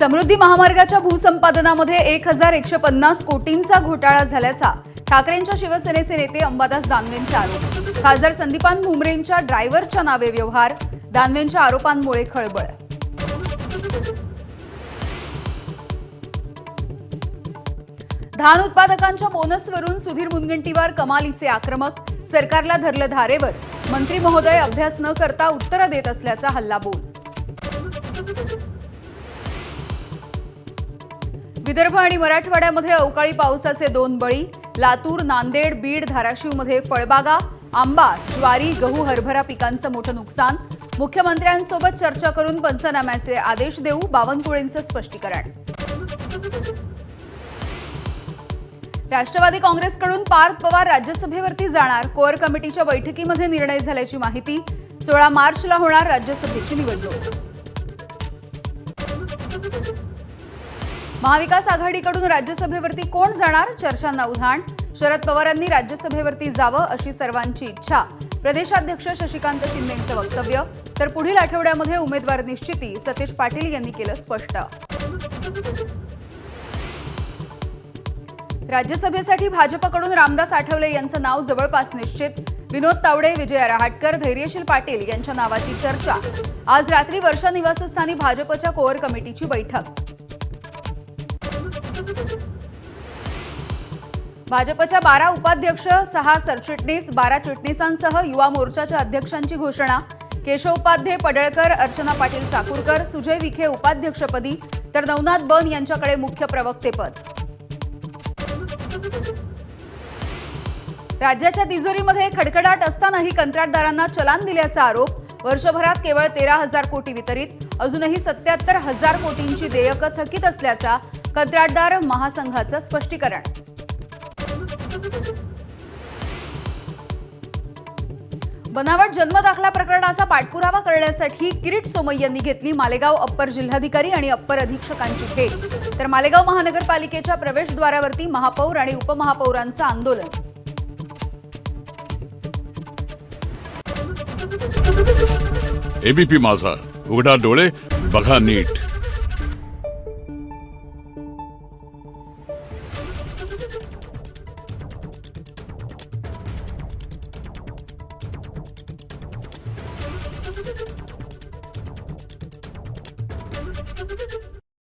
समृद्धी महामार्गाच्या भूसंपादनामध्ये 1150 कोटींचा घोटाळा झाल्याचा ठाकरेंच्या शिवसेनेचे नेते अंबादास दानवेंचा आरोप। खासदार संदीपान भुमरेंच्या ड्रायव्हरच्या नावे व्यवहार, दानवेंच्या आरोपांमुळे खळबळ। धान उत्पादकांच्या बोनसवरून सुधीर मुनगंटीवार कमालीचे आक्रमक, सरकारला धरलं धारेवर, मंत्री महोदय अभ्यास न करता उत्तर देत असल्याचा हल्लाबोल। विदर्भ आणि मराठवाड्यामध्ये अवकाळी पावसाचे 2 बळी, लातूर, नांदेड, बीड, धाराशिवमध्ये फळबागा, आंबा, ज्वारी, गहू, हरभरा पिकांचं मोठं नुकसान। मुख्यमंत्र्यांसोबत चर्चा करून पंचनाम्याचे आदेश देऊ, बावनकुळेंचं स्पष्टीकरण। राष्ट्रवादी काँग्रेसकडून पार्थ पवार राज्यसभेवरती जाणार, कोअर कमिटीच्या बैठकीमध्ये निर्णय झाल्याची माहिती। 16 मार्चला होणार राज्यसभेची निवडणूक। महाविकास आघाडीकडून राज्यसभेवरती कोण जाणार, चर्चांना उधाण। शरद पवारांनी राज्यसभेवरती जावं अशी सर्वांची इच्छा, प्रदेशाध्यक्ष शशिकांत शिंदेंचं वक्तव्य। तर पुढील आठवड्यामध्ये उमेदवार निश्चिती, सतीश पाटील यांनी केलं स्पष्ट। राज्यसभेसाठी भाजपकडून रामदास आठवले यांचं नाव जवळपास निश्चित। विनोद तावडे, विजया रहाटकर, धैर्यशील पाटील यांच्या नावाची चर्चा। आज रात्री वर्षा निवासस्थानी भाजपच्या कोअर कमिटीची बैठक। भाजपच्या 12 उपाध्यक्ष, 6 सरचिटणीस, 12 चिटणीसांसह युवा मोर्चाच्या अध्यक्षांची घोषणा। केशव उपाध्ये, पडळकर, अर्चना पाटील चाकूरकर, सुजय विखे उपाध्यक्षपदी, तर नवनाथ बन यांच्याकडे मुख्य प्रवक्तेपद। राज्याच्या तिजोरीमध्ये खडखडाट असतानाही कंत्राटदारांना चलान दिल्याचा आरोप। वर्षभरात केवळ 13,000 कोटी वितरित, अजूनही 77,000 कोटींची देयकं थकीत असल्याचा कंत्राटदार महासंघाचं स्पष्टीकरण। बनावट जन्मदाखला प्रकरणाचा पाठपुरावा करण्यासाठी किरीट सोमय्या यांनी घेतली मालेगाव अप्पर जिल्हाधिकारी आणि अप्पर अधीक्षकांची भेट। तर मालेगाव महानगरपालिकेच्या प्रवेशद्वारावरती महापौर आणि उपमहापौरांचं आंदोलन। एबीपी माझा, उघडा डोळे बघा नीट।